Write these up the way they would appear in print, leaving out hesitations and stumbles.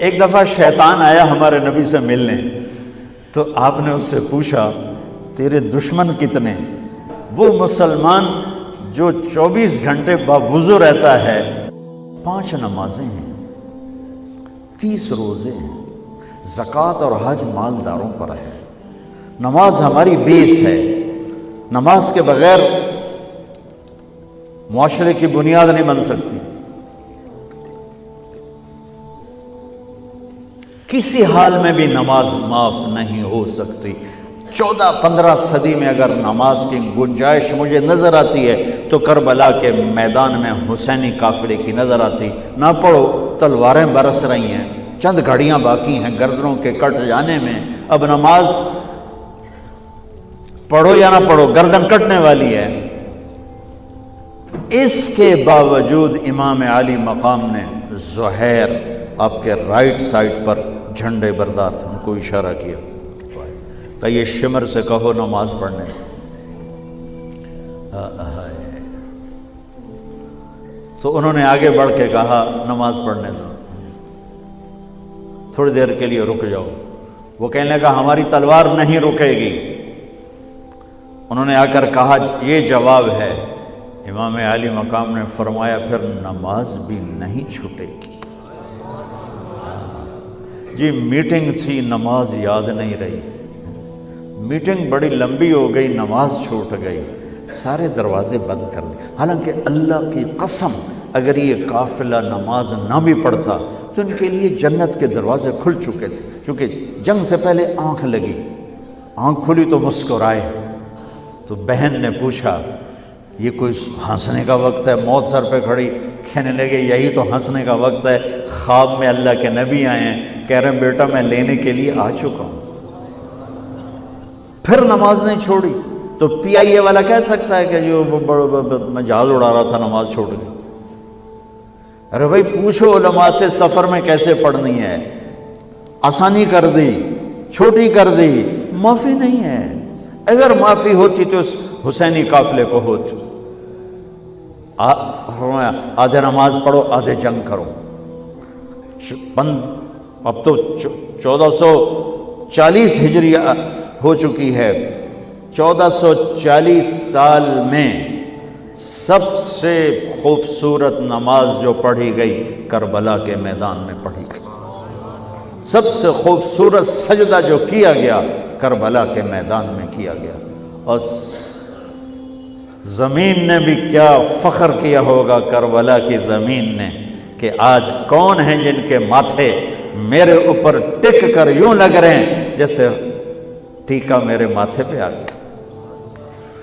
ایک دفعہ شیطان آیا ہمارے نبی سے ملنے، تو آپ نے اس سے پوچھا تیرے دشمن کتنے؟ وہ مسلمان جو 24 گھنٹے باوضو رہتا ہے، 5 نمازیں ہیں، 30 روزے ہیں، زکوٰۃ اور حج مالداروں پر ہے۔ نماز ہماری بیس ہے، نماز کے بغیر معاشرے کی بنیاد نہیں بن سکتی۔ کسی حال میں بھی نماز معاف نہیں ہو سکتی۔ 14-15 صدی میں اگر نماز کی گنجائش مجھے نظر آتی ہے تو کربلا کے میدان میں حسینی قافلے کی نظر آتی۔ نہ پڑھو، تلواریں برس رہی ہیں، چند گھڑیاں باقی ہیں گردنوں کے کٹ جانے میں، اب نماز پڑھو یا نہ پڑھو گردن کٹنے والی ہے۔ اس کے باوجود امام عالی مقام نے زہیر آپ کے رائٹ سائڈ پر جھنڈے بردار تھے، ان کو اشارہ کیا کہ یہ شمر سے کہو نماز پڑھنے۔ تو انہوں نے آگے بڑھ کے کہا نماز پڑھنے دو، تھوڑی دیر کے لیے رک جاؤ۔ وہ کہنے لگا ہماری تلوار نہیں رکے گی۔ انہوں نے آ کر کہا یہ جواب ہے۔ امام عالی مقام نے فرمایا پھر نماز بھی نہیں چھوٹے گی۔ جی میٹنگ تھی، نماز یاد نہیں رہی، میٹنگ بڑی لمبی ہو گئی، نماز چھوٹ گئی، سارے دروازے بند کر دیے۔ حالانکہ اللہ کی قسم اگر یہ قافلہ نماز نہ بھی پڑھتا تو ان کے لیے جنت کے دروازے کھل چکے تھے، چونکہ جنگ سے پہلے آنکھ لگی، آنکھ کھلی تو مسکرائے۔ تو بہن نے پوچھا یہ کوئی ہنسنے کا وقت ہے؟ موت سر پہ کھڑی، کہنے لگے یہی تو ہنسنے کا وقت ہے۔ خواب میں اللہ کے نبی آئے ہیں، کہہ رہے ہیں بیٹا میں لینے کے لیے آ چکا ہوں۔ پھر نماز نہیں چھوڑی تو پی آئی اے والا کہہ سکتا ہے کہ جو میں جہاز اڑا رہا تھا نماز چھوڑ گئی۔ ارے بھائی پوچھو علماء سے سفر میں کیسے پڑھنی ہے، آسانی کر دی، چھوٹی کر دی، معافی نہیں ہے۔ اگر معافی ہوتی تو اس حسینی قافلے کو ہوتی۔ آدھے نماز پڑھو آدھے جنگ کرو۔ اب تو 1440 ہجری ہو چکی ہے، 1440 سال میں سب سے خوبصورت نماز جو پڑھی گئی کربلا کے میدان میں پڑھی گئی۔ سب سے خوبصورت سجدہ جو کیا گیا کربلا کے میدان میں کیا گیا۔ اور زمین نے بھی کیا فخر کیا ہوگا کربلا کی زمین نے کہ آج کون ہیں جن کے ماتھے میرے اوپر ٹک کر یوں لگ رہے ہیں جیسے ٹیکا میرے ماتھے پہ آ گیا۔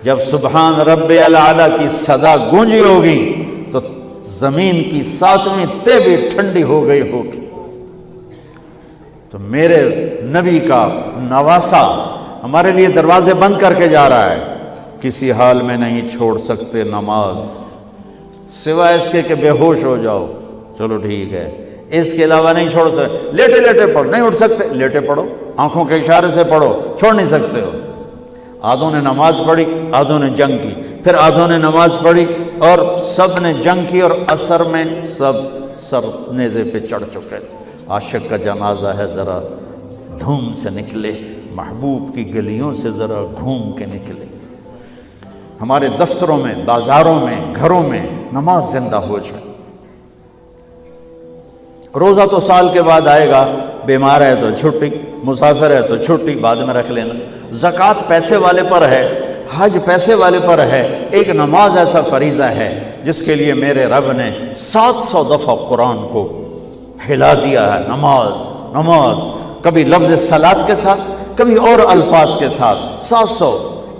جب سبحان رب الاعلیٰ کی صدا گونجی ہوگی تو زمین کی 7ویں تہ بھی ٹھنڈی ہو گئی ہوگی۔ تو میرے نبی کا نواسا ہمارے لیے دروازے بند کر کے جا رہا ہے۔ کسی حال میں نہیں چھوڑ سکتے نماز، سوائے اس کے کہ بے ہوش ہو جاؤ، چلو ٹھیک ہے، اس کے علاوہ نہیں چھوڑ سکتے۔ لیٹے لیٹے پڑھو، نہیں اٹھ سکتے لیٹے پڑھو، آنکھوں کے اشارے سے پڑھو، چھوڑ نہیں سکتے ہو۔ آدھوں نے نماز پڑھی، آدھوں نے جنگ کی، پھر آدھوں نے نماز پڑھی اور سب نے جنگ کی، اور عصر میں سب سر نیزے پہ چڑھ چکے تھے۔ عاشق کا جنازہ ہے، ذرا دھوم سے نکلے، محبوب کی گلیوں سے ذرا گھوم کے نکلے۔ ہمارے دفتروں میں، بازاروں میں، گھروں میں نماز زندہ ہو جائے۔ روزہ تو سال کے بعد آئے گا، بیمار ہے تو چھٹی، مسافر ہے تو چھٹی بعد میں رکھ لینا۔ زکوٰۃ پیسے والے پر ہے، حج پیسے والے پر ہے، ایک نماز ایسا فریضہ ہے جس کے لیے میرے رب نے 700 دفعہ قرآن کو ہلا دیا ہے۔ نماز نماز، کبھی لفظ صلاۃ کے ساتھ، کبھی اور الفاظ کے ساتھ۔ 700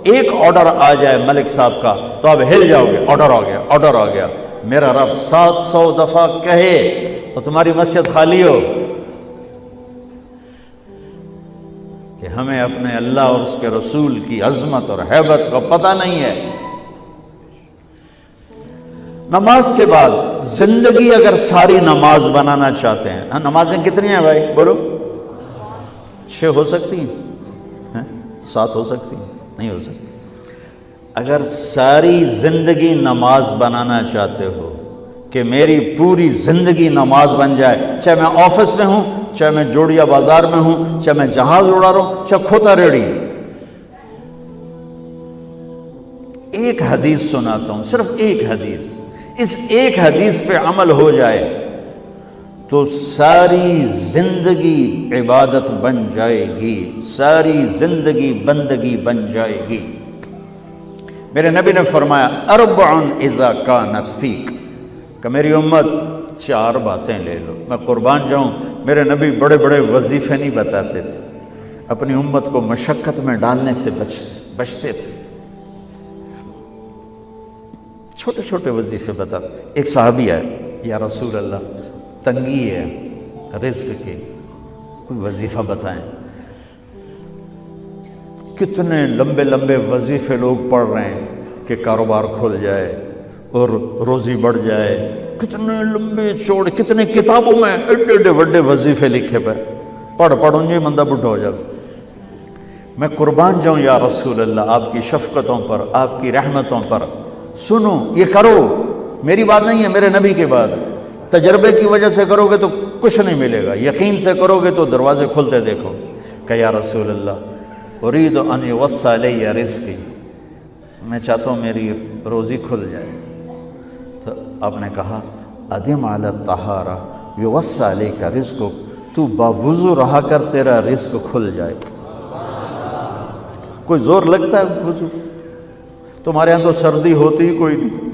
ایک آرڈر آ جائے ملک صاحب کا تو آپ ہل جاؤ گے، آرڈر آ گیا، آرڈر آ گیا۔ میرا رب 700 دفعہ کہے اور تمہاری مسجد خالی ہو کہ ہمیں اپنے اللہ اور اس کے رسول کی عظمت اور ہیبت کا پتہ نہیں ہے۔ نماز کے بعد زندگی اگر ساری نماز بنانا چاہتے ہیں، نمازیں کتنی ہیں بھائی بولو؟ 6 ہو سکتی ہیں، 7 ہو سکتی ہیں، نہیں ہو سکتی۔ اگر ساری زندگی نماز بنانا چاہتے ہو کہ میری پوری زندگی نماز بن جائے، چاہے میں آفس میں ہوں، چاہے میں جوڑیا بازار میں ہوں، چاہے میں جہاز اڑا رہا ہوں، چاہے کھوتا ریڑی۔ ایک حدیث سناتا ہوں، صرف ایک حدیث، اس ایک حدیث پہ عمل ہو جائے تو ساری زندگی عبادت بن جائے گی، ساری زندگی بندگی بن جائے گی۔ میرے نبی نے فرمایا اربع اذا کانت فیک، کہ میری امت 4 باتیں لے لو۔ میں قربان جاؤں، میرے نبی بڑے بڑے وظیفے نہیں بتاتے تھے، اپنی امت کو مشقت میں ڈالنے سے بچتے تھے، چھوٹے چھوٹے وظیفے بتاتے۔ ایک صحابی ہے، یا رسول اللہ تنگی ہے رزق کی، کوئی وظیفہ بتائیں۔ کتنے لمبے لمبے وظیفے لوگ پڑھ رہے ہیں کہ کاروبار کھل جائے اور روزی بڑھ جائے، کتنے لمبے چوڑے، کتنے کتابوں میں ایڈے ایڈے بڑے وظیفے لکھے پہ، پڑھوں یہ بندہ بڈھا ہو جائے۔ میں قربان جاؤں یا رسول اللہ آپ کی شفقتوں پر، آپ کی رحمتوں پر، سنو یہ کرو، میری بات نہیں ہے، میرے نبی کی بات ہے۔ تجربے کی وجہ سے کرو گے تو کچھ نہیں ملے گا، یقین سے کرو گے تو دروازے کھلتے دیکھو۔ کہ یا رسول اللہ ارید ان یوسع علی رزقی، میں چاہتا ہوں میری روزی کھل جائے۔ تو آپ نے کہا ادم علی الطہارہ یوسع علیک رزقک، تو باوضو رہا کر تیرا رزق کھل جائے۔ کوئی زور لگتا ہے وضو؟ تمہارے ہاں تو سردی ہوتی ہی کوئی نہیں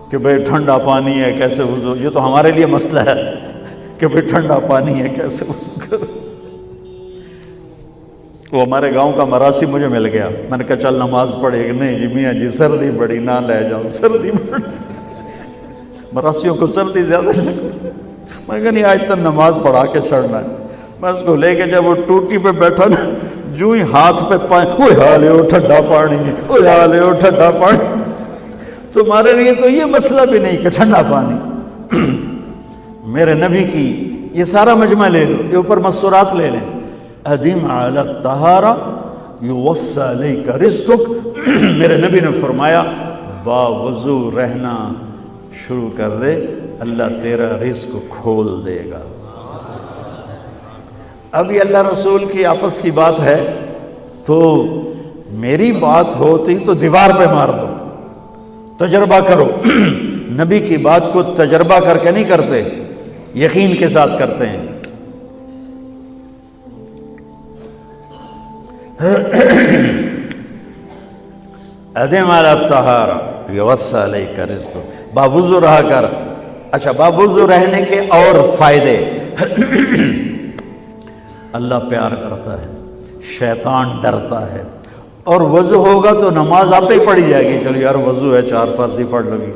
کہ بھئی ٹھنڈا پانی ہے کیسے وضو، یہ تو ہمارے لیے مسئلہ ہے کہ بھئی ٹھنڈا پانی ہے کیسے وضو کرو۔ وہ ہمارے گاؤں کا مراسی مجھے مل گیا، میں نے کہا چل نماز پڑھے گا، نہیں جی میاں جی سردی بڑی، نہ لے جاؤ سردی بڑی، مراسیوں کو سردی زیادہ لگتی ہے۔ میں کہا نہیں آج تک نماز پڑھا کے چھڑنا ہے۔ میں اس کو لے کے جب وہ ٹوٹی پہ بیٹھا نا، جو ہی ہاتھ پہ پائے، وہ حالے ہو ٹھنڈا پانی ہے، وہ حالے ہو ٹھنڈا پانی۔ تمہارے لیے تو یہ مسئلہ بھی نہیں کہ ٹھنڈا پانی۔ میرے نبی کی یہ سارا مجمع لے لو، یہ اوپر مستورات لے لیں، ادم علی الطہارہ یوسع علیک رزقک۔ میرے نبی نے فرمایا باوضو رہنا شروع کر دے، اللہ تیرا رزق کھول دے گا۔ اب یہ اللہ رسول کی آپس کی بات ہے تو میری بات ہوتی تو دیوار پہ مار دو، تجربہ کرو۔ نبی کی بات کو تجربہ کر کے نہیں کرتے، یقین کے ساتھ کرتے ہیں۔ ادم علی الطہارہ یوسع علیک رزقک، باوضو رہا کر۔ اچھا باوضو رہنے کے اور فائدے، اللہ پیار کرتا ہے، شیطان ڈرتا ہے، اور وضو ہوگا تو نماز آپ ہی پڑھی جائے گی، چلو یار وضو ہے 4 فرض ہی پڑھ لو گی۔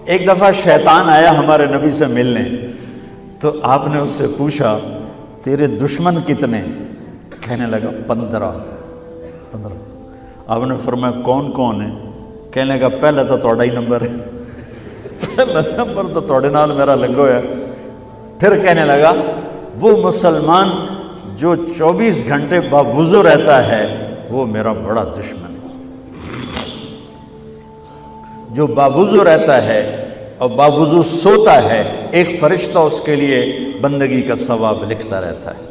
ایک دفعہ شیطان آیا ہمارے نبی سے ملنے، تو آپ نے اس سے پوچھا تیرے دشمن کتنے؟ کہنے لگا 15۔ آپ نے فرمایا کون کون ہے؟ کہنے لگا پہلا تو تھوڑا ہی نمبر ہے، پہلا نمبر تو تھوڑے نال میرا لگو ہے۔ پھر کہنے لگا وہ مسلمان جو 24 گھنٹے باوضو رہتا ہے وہ میرا بڑا دشمن ہے۔ جو باوضو رہتا ہے اور باوضو سوتا ہے، ایک فرشتہ اس کے لیے بندگی کا ثواب لکھتا رہتا ہے۔